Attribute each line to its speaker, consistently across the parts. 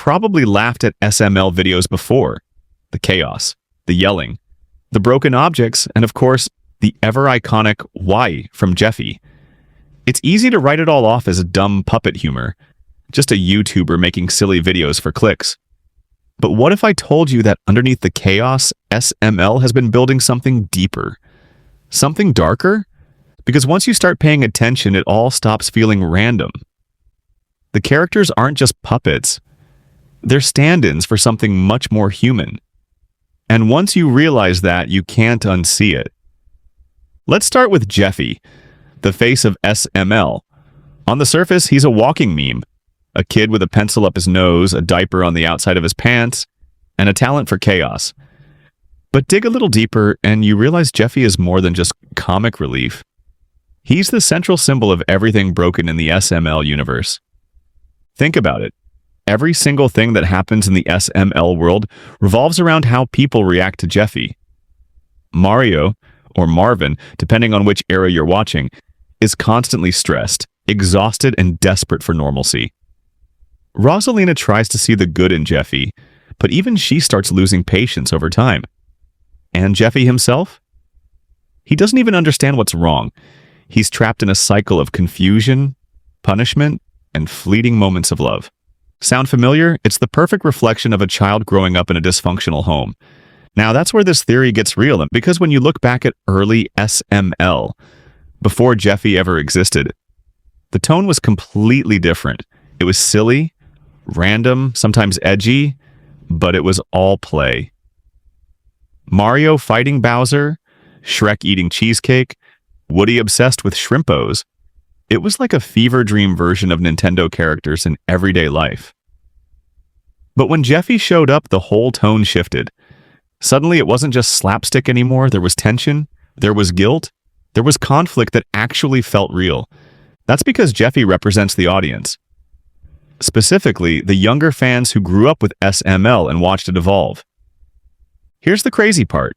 Speaker 1: probably laughed at SML videos before. The chaos, the yelling, the broken objects, and of course, the ever-iconic "why" from Jeffy. It's easy to write it all off as dumb puppet humor, just a YouTuber making silly videos for clicks. But what if I told you that underneath the chaos, SML has been building something deeper? Something darker? Because once you start paying attention, it all stops feeling random. The characters aren't just puppets. They're stand-ins for something much more human. And once you realize that, you can't unsee it. Let's start with Jeffy, the face of SML. On the surface, he's a walking meme. A kid with a pencil up his nose, a diaper on the outside of his pants, and a talent for chaos. But dig a little deeper, and you realize Jeffy is more than just comic relief. He's the central symbol of everything broken in the SML universe. Think about it. Every single thing that happens in the SML world revolves around how people react to Jeffy. Mario, or Marvin, depending on which era you're watching, is constantly stressed, exhausted, and desperate for normalcy. Rosalina tries to see the good in Jeffy, but even she starts losing patience over time. And Jeffy himself? He doesn't even understand what's wrong. He's trapped in a cycle of confusion, punishment, and fleeting moments of love. Sound familiar? It's the perfect reflection of a child growing up in a dysfunctional home. Now, that's where this theory gets real, because when you look back at early SML, before Jeffy ever existed, the tone was completely different. It was silly, random, sometimes edgy, but it was all play. Mario fighting Bowser, Shrek eating cheesecake, Woody obsessed with shrimpos. It was like a fever dream version of Nintendo characters in everyday life. But when Jeffy showed up, the whole tone shifted. Suddenly, it wasn't just slapstick anymore. There was tension, there was guilt, there was conflict that actually felt real. That's because Jeffy represents the audience. Specifically, the younger fans who grew up with SML and watched it evolve. Here's the crazy part.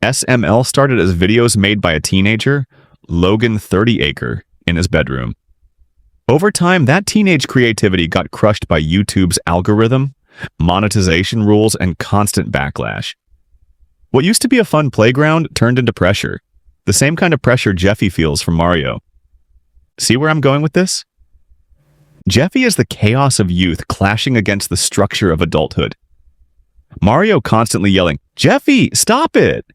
Speaker 1: SML started as videos made by a teenager, Logan 30acre, in his bedroom. Over time, that teenage creativity got crushed by YouTube's algorithm, monetization rules, and constant backlash. What used to be a fun playground turned into pressure, the same kind of pressure Jeffy feels from Mario. See where I'm going with this? Jeffy is the chaos of youth clashing against the structure of adulthood. Mario constantly yelling, "Jeffy, stop it!"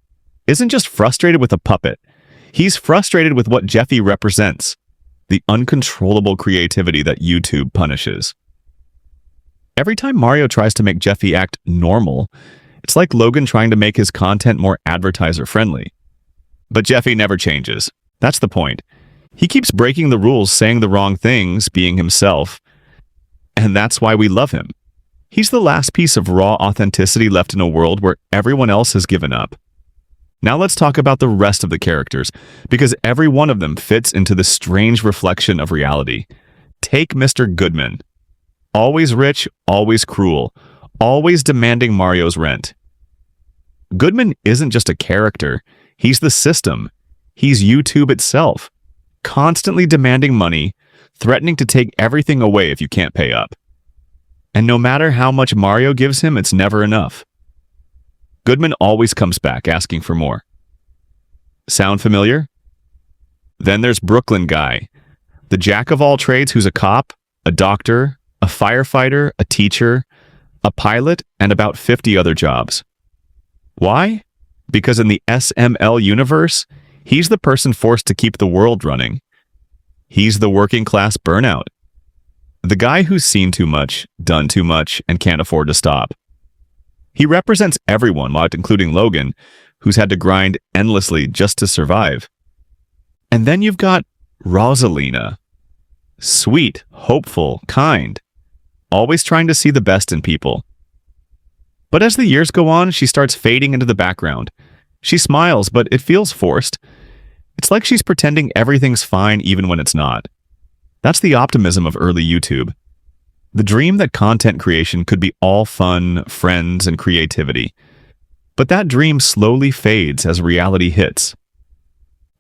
Speaker 1: isn't just frustrated with a puppet. He's frustrated with what Jeffy represents, the uncontrollable creativity that YouTube punishes. Every time Mario tries to make Jeffy act normal, it's like Logan trying to make his content more advertiser-friendly. But Jeffy never changes. That's the point. He keeps breaking the rules, saying the wrong things, being himself. And that's why we love him. He's the last piece of raw authenticity left in a world where everyone else has given up. Now let's talk about the rest of the characters, because every one of them fits into the strange reflection of reality. Take Mr. Goodman. Always rich, always cruel, always demanding Mario's rent. Goodman isn't just a character. He's the system. He's YouTube itself, constantly demanding money, threatening to take everything away if you can't pay up. And no matter how much Mario gives him, it's never enough. Goodman always comes back asking for more. Sound familiar? Then there's Brooklyn Guy, the jack of all trades who's a cop, a doctor, a firefighter, a teacher, a pilot, and about 50 other jobs. Why? Because in the SML universe, he's the person forced to keep the world running. He's the working class burnout. The guy who's seen too much, done too much, and can't afford to stop. He represents everyone, including Logan, who's had to grind endlessly just to survive. And then you've got Rosalina. Sweet, hopeful, kind, always trying to see the best in people. But as the years go on, she starts fading into the background. She smiles, but it feels forced. It's like she's pretending everything's fine even when it's not. That's the optimism of early YouTube. The dream that content creation could be all fun, friends, and creativity. But that dream slowly fades as reality hits.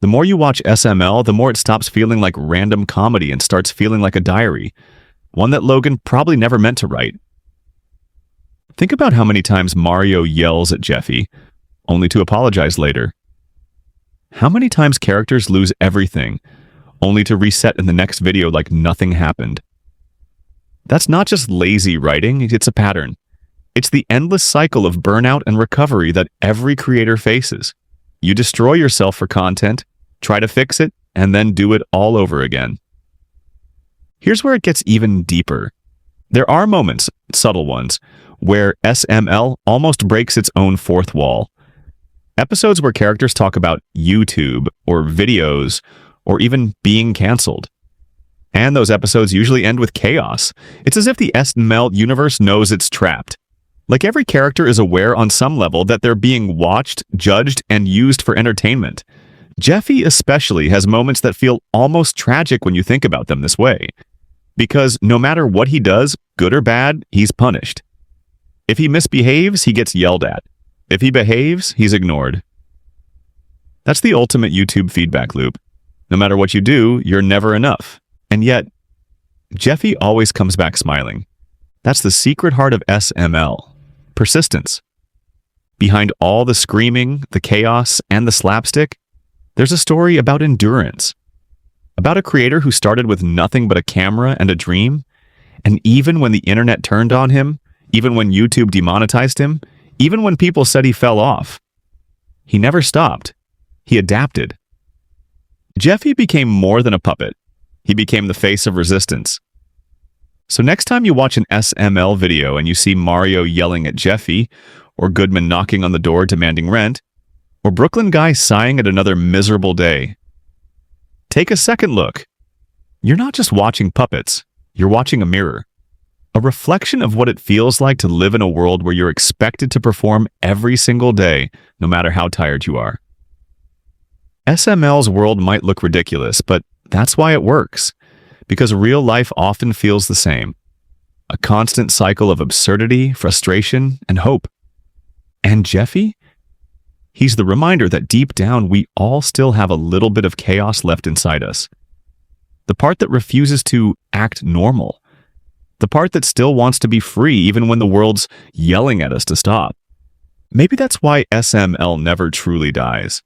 Speaker 1: The more you watch SML, the more it stops feeling like random comedy and starts feeling like a diary, one that Logan probably never meant to write. Think about how many times Mario yells at Jeffy, only to apologize later. How many times characters lose everything, only to reset in the next video like nothing happened. That's not just lazy writing, it's a pattern. It's the endless cycle of burnout and recovery that every creator faces. You destroy yourself for content, try to fix it, and then do it all over again. Here's where it gets even deeper. There are moments, subtle ones, where SML almost breaks its own fourth wall. Episodes where characters talk about YouTube or videos or even being canceled. And those episodes usually end with chaos. It's as if the SML universe knows it's trapped. Like every character is aware on some level that they're being watched, judged, and used for entertainment. Jeffy especially has moments that feel almost tragic when you think about them this way. Because no matter what he does, good or bad, he's punished. If he misbehaves, he gets yelled at. If he behaves, he's ignored. That's the ultimate YouTube feedback loop. No matter what you do, you're never enough. And yet, Jeffy always comes back smiling. That's the secret heart of SML. Persistence. Behind all the screaming, the chaos, and the slapstick, there's a story about endurance. About a creator who started with nothing but a camera and a dream, and even when the internet turned on him, even when YouTube demonetized him, even when people said he fell off, he never stopped. He adapted. Jeffy became more than a puppet. He became the face of resistance. So next time you watch an SML video and you see Mario yelling at Jeffy, or Goodman knocking on the door demanding rent, or Brooklyn guy sighing at another miserable day, take a second look. You're not just watching puppets, you're watching a mirror. A reflection of what it feels like to live in a world where you're expected to perform every single day, no matter how tired you are. SML's world might look ridiculous, but that's why it works. Because real life often feels the same. A constant cycle of absurdity, frustration, and hope. And Jeffy? He's the reminder that deep down we all still have a little bit of chaos left inside us. The part that refuses to act normal. The part that still wants to be free even when the world's yelling at us to stop. Maybe that's why SML never truly dies.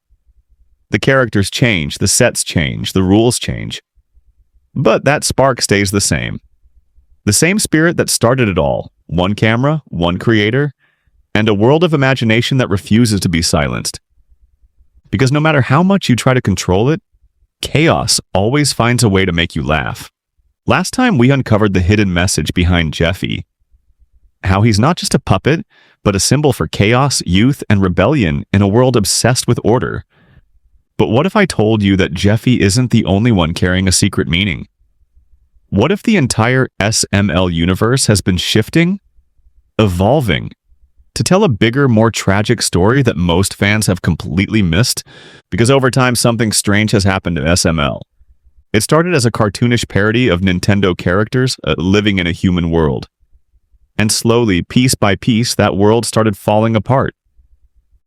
Speaker 1: The characters change, the sets change, the rules change. But that spark stays the same. The same spirit that started it all. One camera, one creator, and a world of imagination that refuses to be silenced. Because no matter how much you try to control it, chaos always finds a way to make you laugh. Last time we uncovered the hidden message behind Jeffy. How he's not just a puppet, but a symbol for chaos, youth, and rebellion in a world obsessed with order. But what if I told you that Jeffy isn't the only one carrying a secret meaning? What if the entire SML universe has been shifting, evolving, to tell a bigger, more tragic story that most fans have completely missed? Because over time, something strange has happened to SML. It started as a cartoonish parody of Nintendo characters living in a human world. And slowly, piece by piece, that world started falling apart.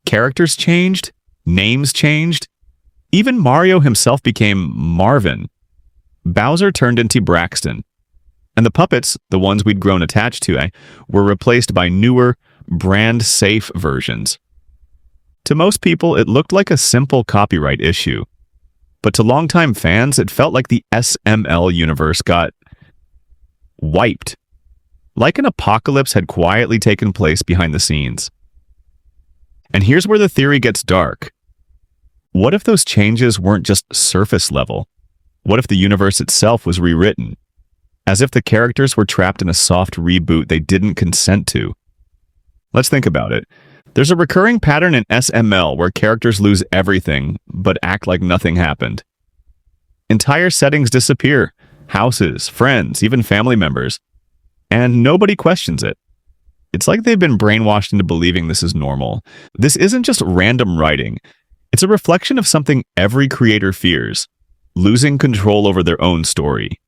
Speaker 1: Characters changed, names changed, even Mario himself became Marvin. Bowser turned into Braxton. And the puppets, the ones we'd grown attached to, were replaced by newer, brand-safe versions. To most people, it looked like a simple copyright issue. But to longtime fans, it felt like the SML universe got wiped. Like an apocalypse had quietly taken place behind the scenes. And here's where the theory gets dark. What if those changes weren't just surface level? What if the universe itself was rewritten? As if the characters were trapped in a soft reboot they didn't consent to. Let's think about it. There's a recurring pattern in SML where characters lose everything, but act like nothing happened. Entire settings disappear. Houses, friends, even family members. And nobody questions it. It's like they've been brainwashed into believing this is normal. This isn't just random writing. It's a reflection of something every creator fears, losing control over their own story.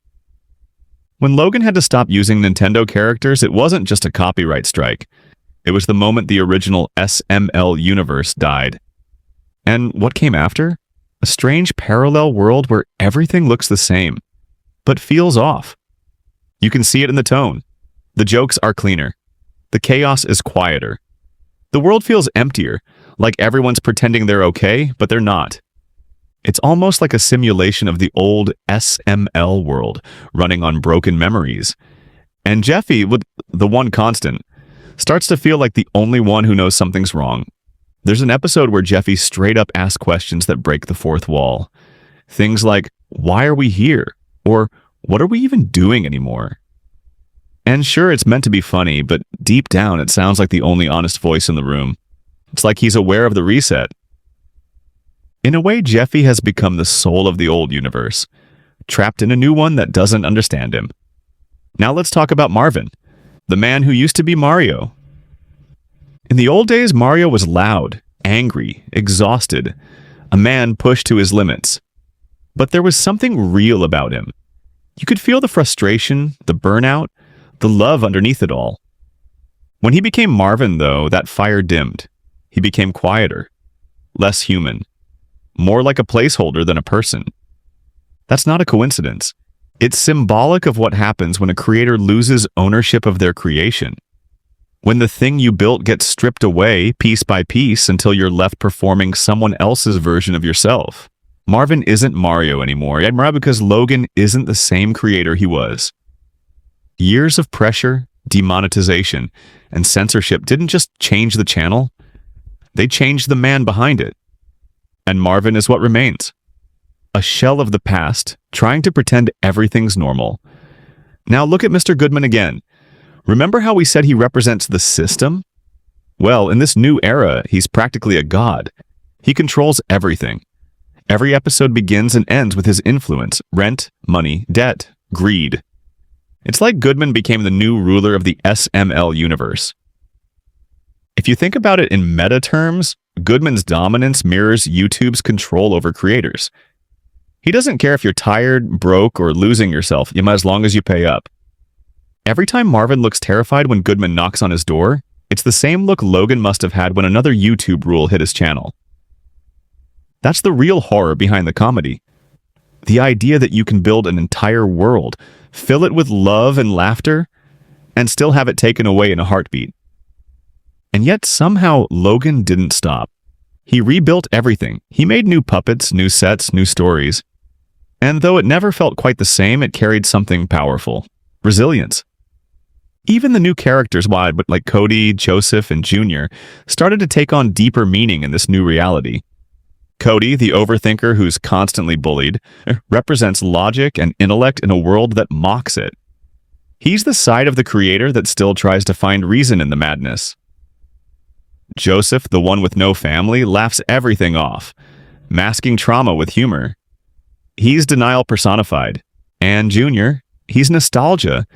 Speaker 1: When Logan had to stop using Nintendo characters, it wasn't just a copyright strike. It was the moment the original SML universe died. And what came after? A strange parallel world where everything looks the same, but feels off. You can see it in the tone. The jokes are cleaner. the chaos is quieter. The world feels emptier, like everyone's pretending they're okay, but they're not. It's almost like a simulation of the old SML world, running on broken memories. And Jeffy, with the one constant, starts to feel like the only one who knows something's wrong. There's an episode where Jeffy straight up asks questions that break the fourth wall. Things like, why are we here? Or, what are we even doing anymore? And sure, it's meant to be funny, but deep down it sounds like the only honest voice in the room. It's like he's aware of the reset. In a way, Jeffy has become the soul of the old universe, trapped in a new one that doesn't understand him. Now let's talk about Marvin, the man who used to be Mario. In the old days, Mario was loud, angry, exhausted, a man pushed to his limits. But there was something real about him. You could feel the frustration, the burnout, the love underneath it all. When he became Marvin, though, that fire dimmed. He became quieter, less human, more like a placeholder than a person. That's not a coincidence. It's symbolic of what happens when a creator loses ownership of their creation. When the thing you built gets stripped away piece by piece until you're left performing someone else's version of yourself. Marvin isn't Mario anymore, and because Logan isn't the same creator he was. Years of pressure, demonetization, and censorship didn't just change the channel, they changed the man behind it. And Marvin is what remains. A shell of the past, trying to pretend everything's normal. Now look at Mr. Goodman again. Remember how we said he represents the system? Well, in this new era, he's practically a god. He controls everything. Every episode begins and ends with his influence: rent, money, debt, greed. It's like Goodman became the new ruler of the SML universe. If you think about it in meta terms, Goodman's dominance mirrors YouTube's control over creators. He doesn't care if you're tired, broke, or losing yourself, as long as you pay up. Every time Marvin looks terrified when Goodman knocks on his door, it's the same look Logan must have had when another YouTube rule hit his channel. That's the real horror behind the comedy. The idea that you can build an entire world, fill it with love and laughter, and still have it taken away in a heartbeat. And yet somehow Logan didn't stop. He rebuilt everything. He made new puppets, new sets, new stories. And though it never felt quite the same, it carried something powerful: resilience. Even the new characters, like Cody, Joseph, and Junior, started to take on deeper meaning in this new reality. Cody, the overthinker who's constantly bullied, represents logic and intellect in a world that mocks it. He's the side of the creator that still tries to find reason in the madness. Joseph, the one with no family, laughs everything off, masking trauma with humor. He's denial personified. And Junior, he's nostalgia,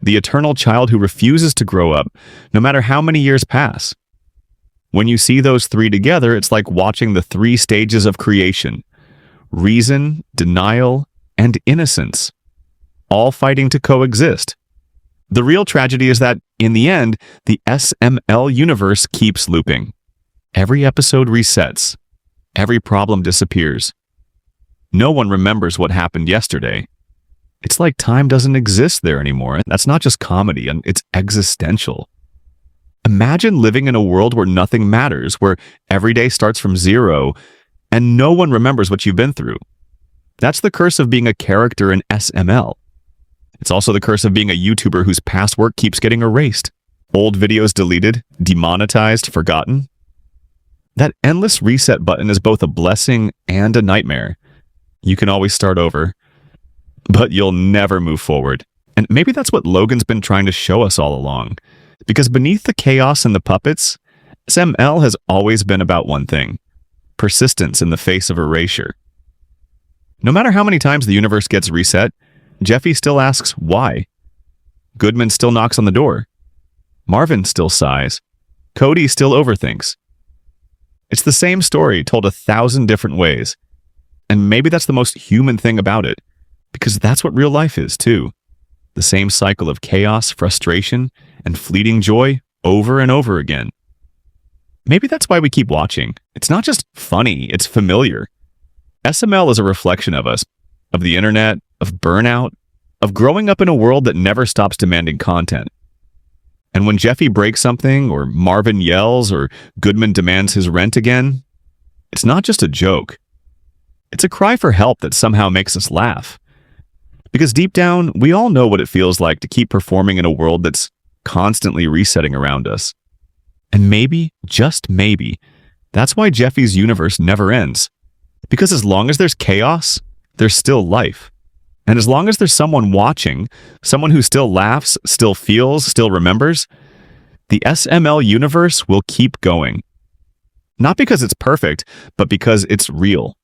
Speaker 1: the eternal child who refuses to grow up, no matter how many years pass. When you see those three together, it's like watching the three stages of creation: reason, denial, and innocence, all fighting to coexist. The real tragedy is that, in the end, the SML universe keeps looping. Every episode resets. Every problem disappears. No one remembers what happened yesterday. It's like time doesn't exist there anymore. That's not just comedy, it's existential. Imagine living in a world where nothing matters, where every day starts from zero, and no one remembers what you've been through. That's the curse of being a character in SML. It's also the curse of being a YouTuber whose past work keeps getting erased. Old videos deleted, demonetized, forgotten. That endless reset button is both a blessing and a nightmare. You can always start over, but you'll never move forward. And maybe that's what Logan's been trying to show us all along. Because beneath the chaos and the puppets, SML has always been about one thing: persistence in the face of erasure. No matter how many times the universe gets reset, Jeffy still asks why. Goodman still knocks on the door. Marvin still sighs. Cody still overthinks. It's the same story told 1,000 different ways. And maybe that's the most human thing about it, because that's what real life is too. The same cycle of chaos, frustration, and fleeting joy over and over again. Maybe that's why we keep watching. It's not just funny, it's familiar. SML is a reflection of us, of the internet, of burnout, of growing up in a world that never stops demanding content. And when Jeffy breaks something, or Marvin yells, or Goodman demands his rent again, it's not just a joke. It's a cry for help that somehow makes us laugh. Because deep down, we all know what it feels like to keep performing in a world that's constantly resetting around us. And maybe, just maybe, that's why Jeffy's universe never ends. Because as long as there's chaos, there's still life. And as long as there's someone watching, someone who still laughs, still feels, still remembers, the SML universe will keep going. Not because it's perfect, but because it's real.